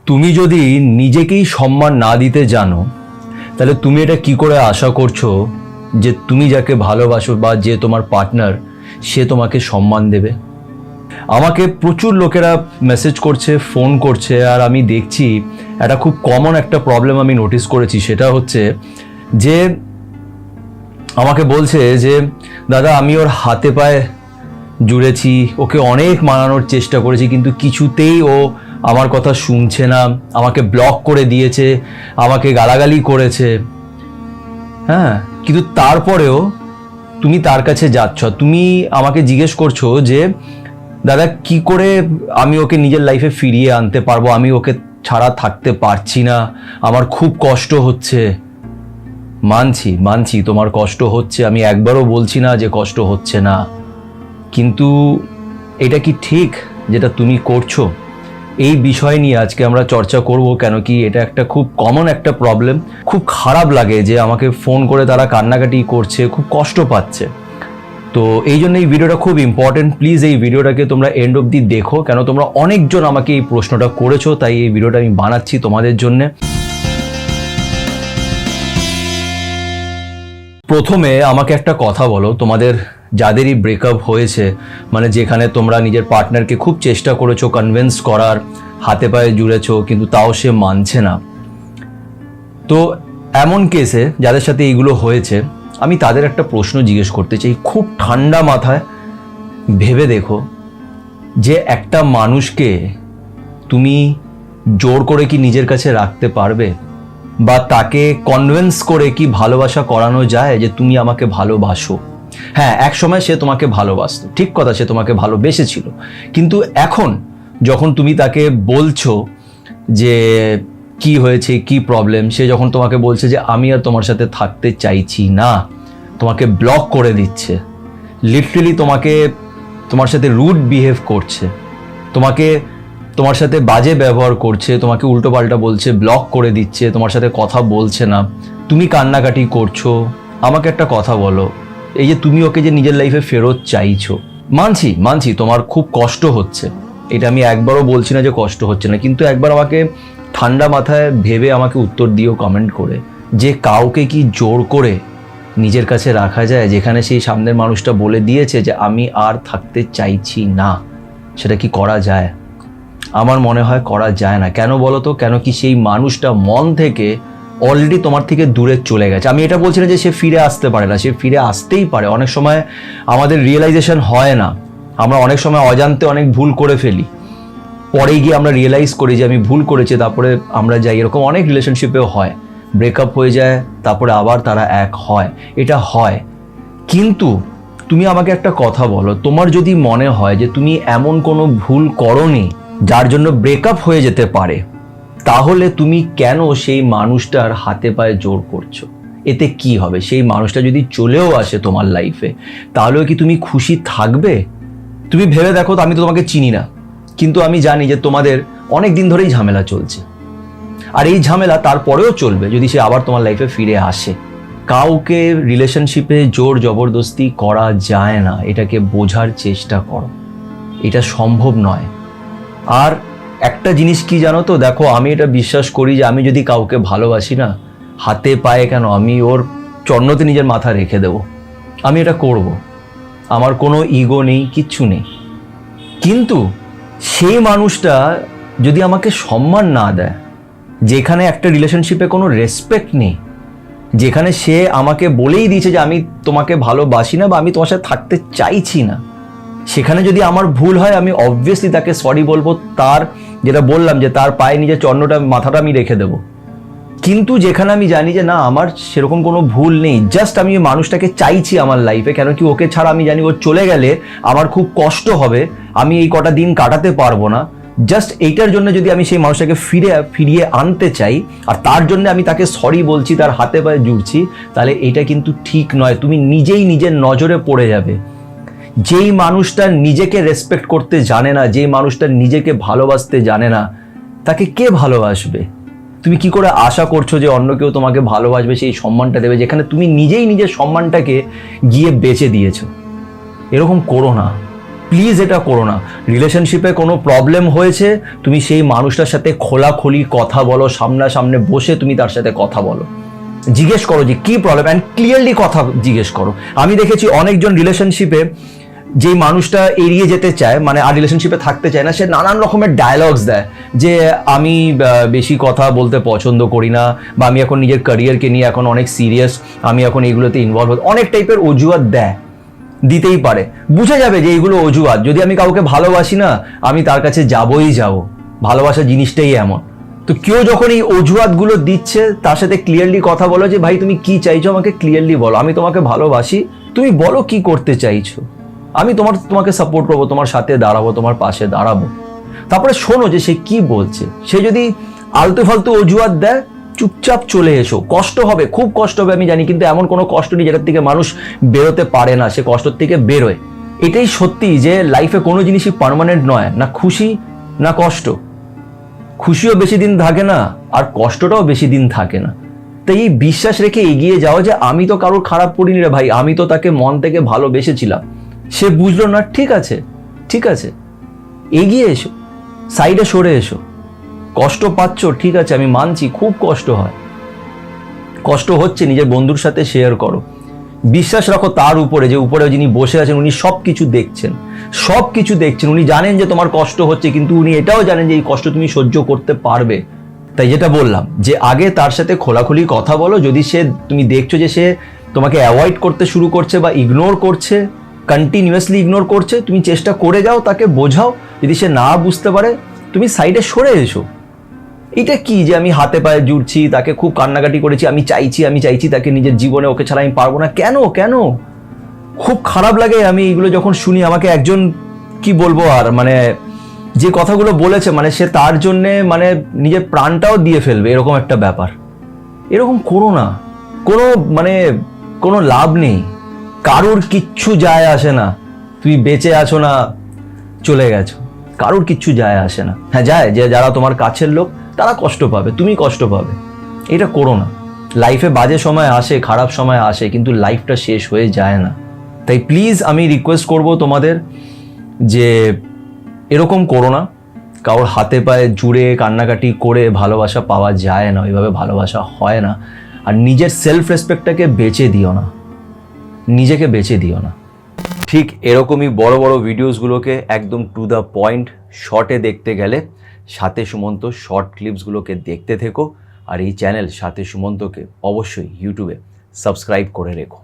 তুমি যদি নিজেকেই সম্মান না দিতে জানো, তাহলে তুমি এটা কি করে আশা করছো যে তুমি যাকে ভালোবাসো বা যে তোমার পার্টনার সে তোমাকে সম্মান দেবে? আমাকে প্রচুর লোকেরা মেসেজ করছে, ফোন করছে, আর আমি দেখছি একটা খুব কমন একটা প্রবলেম আমি নোটিস করেছি। সেটা হচ্ছে যে আমাকে বলছে যে দাদা, আমি ওর হাতে পায়ে জুড়েছি, ওকে অনেক মানানোর চেষ্টা করেছি, কিন্তু কিছুতেই ও আমার কথা শুনছে না, আমাকে ব্লক করে দিয়েছে, আমাকে গালাগালি করেছে। হ্যাঁ, কিন্তু তারপরেও তুমি তার কাছে যাচ্ছ, তুমি আমাকে জিজ্ঞেস করছো যে দাদা কি করে আমি ওকে নিজের লাইফে ফিরিয়ে আনতে পারবো, আমি ওকে ছাড়া থাকতে পারছি না, আমার খুব কষ্ট হচ্ছে। মানছি তোমার কষ্ট হচ্ছে, আমি একবারও বলছি না যে কষ্ট হচ্ছে না, কিন্তু এটা কি ঠিক যেটা তুমি করছো? এই বিষয় নিয়ে আজকে আমরা চর্চা করব, কেন কি এটা একটা খুব কমন একটা প্রবলেম। খুব খারাপ লাগে যে আমাকে ফোন করে তারা কান্নাকাটি করছে, খুব কষ্ট পাচ্ছে। তো এই জন্য এই ভিডিওটা খুব ইম্পর্টেন্ট। প্লিজ এই ভিডিওটাকে তোমরা এন্ড অবধি দেখো, কেন তোমরা অনেকজন আমাকে এই প্রশ্নটা করেছো, তাই এই ভিডিওটা আমি বানাচ্ছি তোমাদের জন্য। প্রথমে আমাকে একটা কথা বলো, তোমাদের যাদেরই ব্রেকআপ হয়েছে, মানে যেখানে তোমরা নিজের পার্টনারকে খুব চেষ্টা করেছো কনভিন্স করার, হাতে পায়ে জুড়েছো, কিন্তু তাও সে মানছে না, তো এমন কেসে যাদের সাথে এইগুলো হয়েছে, আমি তাদের একটা প্রশ্ন জিজ্ঞেস করতে চাই। খুব ঠান্ডা মাথায় ভেবে দেখো যে একটা মানুষকে তুমি জোর করে কি নিজের কাছে রাখতে পারবে? বা তাকে কনভিন্স করে কি ভালোবাসা করানো যায় যে তুমি আমাকে ভালোবাসো? হ্যাঁ, এক সময় সে তোমাকে ভালোবাসতো, ঠিক কথা, সে তোমাকে ভালোবেসেছিল, কিন্তু এখন যখন তুমি তাকে বলছো যে কি হয়েছে, কি প্রবলেম, সে যখন তোমাকে বলছে যে আমি আর তোমার সাথে থাকতে চাইছি না, তোমাকে ব্লক করে দিচ্ছে, লিটারালি তোমার সাথে রুড বিহেভ করছে, তোমার সাথে বাজে ব্যবহার করছে, তোমাকে উল্টো পাল্টা বলছে, ব্লক করে দিচ্ছে, তোমার সাথে কথা বলছে না, তুমি কান্নাকাটি করছো, আমাকে একটা কথা বলো, এই যে তুমি ওকে যে নিজের লাইফে ফেরত চাইছো, মানছি তোমার খুব কষ্ট হচ্ছে, এটা আমি একবারও বলছি না যে কষ্ট হচ্ছে না, কিন্তু একবার আমাকে ঠান্ডা মাথায় ভেবে আমাকে উত্তর দিও কমেন্ট করে, যে কাউকে কি জোর করে নিজের কাছে রাখা যায়, যেখানে সেই সামনের মানুষটা বলে দিয়েছে যে আমি আর থাকতে চাইছি না? সেটা কি করা যায়? আমার মনে হয় করা যায় না। কেন বলো তো? কেন কি সেই মানুষটা মন থেকে অলরেডি তোমার থেকে দূরে চলে গেছে। আমি এটা বলছি না যে সে ফিরে আসতে পারে না, সে ফিরে আসতেই পারে। অনেক সময় আমাদের রিয়েলাইজেশন হয় না, আমরা অনেক সময় অজান্তে অনেক ভুল করে ফেলি, পরে গিয়ে আমরা রিয়েলাইজ করি যে আমি ভুল করেছি, তারপরে আমরা যাই। এরকম অনেক রিলেশনশিপেও হয়, ব্রেকআপ হয়ে যায়, তারপরে আবার তারা এক হয়, এটা হয়। কিন্তু তুমি আমাকে একটা কথা বলো, তোমার যদি মনে হয় যে তুমি এমন কোনো ভুল করোনি যার জন্য ব্রেকআপ হয়ে যেতে পারে, তাহলে তুমি কেন সেই মানুষটার হাতে পায়ে জোর করছো? এতে কি হবে? সেই মানুষটা যদি চলেও আসে তোমার লাইফে, তাহলেও কি তুমি খুশি থাকবে? তুমি ভেবে দেখো, আমি তো তোমাকে চিনি না, কিন্তু আমি জানি যে তোমাদের অনেক দিন ধরেই ঝামেলা চলছে, আর এই ঝামেলা তারপরেও চলবে যদি সে আবার তোমার লাইফে ফিরে আসে। কাউকে রিলেশনশিপে জোর জবরদস্তি করা যায় না, এটাকে বোঝার চেষ্টা করো, এটা সম্ভব নয়। আর একটা জিনিস কি জানো তো, দেখো, আমি এটা বিশ্বাস করি যে আমি যদি কাউকে ভালোবাসি না, হাতে পায়ে কেন, আমি ওর চরণতে নিজের মাথা রেখে দেব, আমি এটা করব, আমার কোনো ইগো নেই, কিচ্ছু নেই। কিন্তু সেই মানুষটা যদি আমাকে সম্মান না দেয়, যেখানে একটা রিলেশনশিপে কোনো রেসপেক্ট নেই, যেখানে সে আমাকে বলেই দিয়েছে যে আমি তোমাকে ভালোবাসি না বা আমি তোমার সাথে থাকতে চাইছি না, সেখানে যদি আমার ভুল হয়, আমি অবভিয়াসলি তাকে সরি বলবো, তার যেটা বললাম যে তার পায়ে নিজের চরণটা, মাথাটা আমি রেখে দেবো। কিন্তু যেখানে আমি জানি যে না, আমার সেরকম কোনো ভুল নেই, জাস্ট আমি ওই মানুষটাকে চাইছি আমার লাইফে, কেন কি ওকে ছাড়া আমি জানি ও চলে গেলে আমার খুব কষ্ট হবে, আমি এই কটা দিন কাটাতে পারবো না, জাস্ট এইটার জন্য যদি আমি সেই মানুষটাকে ফিরিয়ে আনতে চাই, আর তার জন্য আমি তাকে সরি বলছি, তার হাতে পায়ে জুড়ছি, তাহলে এটা কিন্তু ঠিক নয়। তুমি নিজেই নিজের নজরে পড়ে যাবে। যেই মানুষটা নিজেকে রেসপেক্ট করতে জানে না, যেই মানুষটা নিজেকে ভালোবাসতে জানে না, তাকে কে ভালোবাসবে? তুমি কি করে আশা করছো যে অন্য কেউ তোমাকে ভালোবাসবে, সেই সম্মানটা দেবে, যেখানে তুমি নিজেই নিজের সম্মানটাকে গিয়ে বেচে দিয়েছো? এরকম করো না, প্লিজ এটা করো না। রিলেশনশিপে কোনো প্রবলেম হয়েছে, তুমি সেই মানুষটার সাথে খোলাখুলি কথা বলো, সামনাসামনি বসে তুমি তার সাথে কথা বলো, জিজ্ঞেস করো যে কি প্রবলেম, অ্যান্ড ক্লিয়ারলি কথা জিজ্ঞেস করো। আমি দেখেছি অনেকজন রিলেশনশিপে যেই মানুষটা এড়িয়ে যেতে চায়, মানে আর রিলেশনশিপে থাকতে চায় না, সে নানান রকমের ডায়লগস দেয় যে আমি বেশি কথা বলতে পছন্দ করি না, বা আমি এখন নিজের ক্যারিয়ারকে নিয়ে এখন অনেক সিরিয়াস, আমি এখন এইগুলোতে ইনভলভ হতে, অনেক টাইপের অজুহাত দেয়, দিতেই পারে। বুঝে যাবে যে এইগুলো অজুহাত। যদি আমি কাউকে ভালোবাসি না, আমি তার কাছে যাবই যাব, ভালোবাসা জিনিসটাই এমন। তো কেউ যখন এই অজুহাতগুলো দিচ্ছে, তার সাথে ক্লিয়ারলি কথা বলো যে ভাই তুমি কি চাইছো, আমাকে ক্লিয়ারলি বলো, আমি তোমাকে ভালোবাসি, তুমি বলো কি করতে চাইছো, আমি তোমাকে সাপোর্ট করবো, তোমার সাথে দাঁড়াবো, তোমার পাশে দাঁড়াবো। তারপরে শোনো যে সে কি বলছে। সে যদি আলতু ফালতু অজুহাত দেয়, চুপচাপ চলে এসো। কষ্ট হবে, খুব কষ্ট হবে আমি জানি, কিন্তু এমন কোনো কষ্ট নেই যেটার থেকে মানুষ বেরোতে পারে না, সে কষ্ট থেকে বেরোয়। এটাই সত্যি যে লাইফে কোনো জিনিসই পার্মানেন্ট নয়, না খুশি না কষ্ট। খুশিও বেশি দিন থাকে না, আর কষ্টটাও বেশি দিন থাকে না। তাই এই বিশ্বাস রেখে এগিয়ে যাও যে আমি তো কারোর খারাপ করিনি রে ভাই, আমি তো তাকে মন থেকে ভালোবেসেছিলাম, সে বুঝলো না, ঠিক আছে ঠিক আছে, এগিয়ে এসো, সাইডে সরে এসো। কষ্ট পাচ্ছ, ঠিক আছে, আমি মানছি খুব কষ্ট হয়, কষ্ট হচ্ছে, নিজের বন্ধুর সাথে শেয়ার করো। বিশ্বাস রাখো তার উপরে, যে উপরে যিনি বসে আছেন উনি সব কিছু দেখছেন, সব কিছু দেখছেন। উনি জানেন যে তোমার কষ্ট হচ্ছে, কিন্তু উনি এটাও জানেন যে এই কষ্ট তুমি সহ্য করতে পারবে। তাই যেটা বললাম যে আগে তার সাথে খোলাখুলি কথা বলো। যদি তুমি দেখছো যে সে তোমাকে অ্যাভয়েড করতে শুরু করছে বা ইগনোর করছে, কন্টিনিউয়াসলি ইগনোর করছে, তুমি চেষ্টা করে যাও, তাকে বোঝাও। যদি সে না বুঝতে পারে, তুমি সাইডে সরে এসো। এটা কি যে আমি হাতে পায়ে জুড়ছি, তাকে খুব কান্নাকাটি করেছি, আমি চাইছি তাকে নিজের জীবনে, ওকে ছাড়া আমি পারবো না, কেন কেন? খুব খারাপ লাগে আমি এগুলো যখন শুনি। আমাকে একজন, কি বলবো আর, মানে যে কথাগুলো বলেছে, মানে সে তার জন্যে মানে নিজের প্রাণটাও দিয়ে ফেলবে, এরকম একটা ব্যাপার। এরকম করো না, কোনো লাভ নেই, কারুর কিচ্ছু যায় আসে না। তুমি বেঁচে আছো না চলে গেছো, কারুর কিচ্ছু যায় আসে না। হ্যাঁ যায়, যে যারা তোমার কাছের লোক তারা কষ্ট পাবে, তুমি কষ্ট পাবে। এটা করো না। লাইফে বাজে সময় আসে, খারাপ সময় আসে, কিন্তু লাইফটা শেষ হয়ে যায় না। তাই প্লিজ আমি রিকোয়েস্ট করব তোমাদের যে এরকম করো না। কারোর হাতে পায়ে জুড়ে কান্নাকাটি করে ভালোবাসা পাওয়া যায় না, ওইভাবে ভালোবাসা হয় না। আর নিজের সেলফ রেসপেক্টটাকে বেঁচে দিও না, নিজেকে বেঁচে দিও না। ঠিক এরকমই বড় বড় ভিডিওসগুলোকে একদম টু দ্য পয়েন্ট শর্টে দেখতে গেলে সাথে সুমন্ত শর্ট ক্লিপসগুলোকে দেখতে থেকো। আর এই চ্যানেল সাথে সুমন্তকে অবশ্যই ইউটিউবে সাবস্ক্রাইব করে রেখো।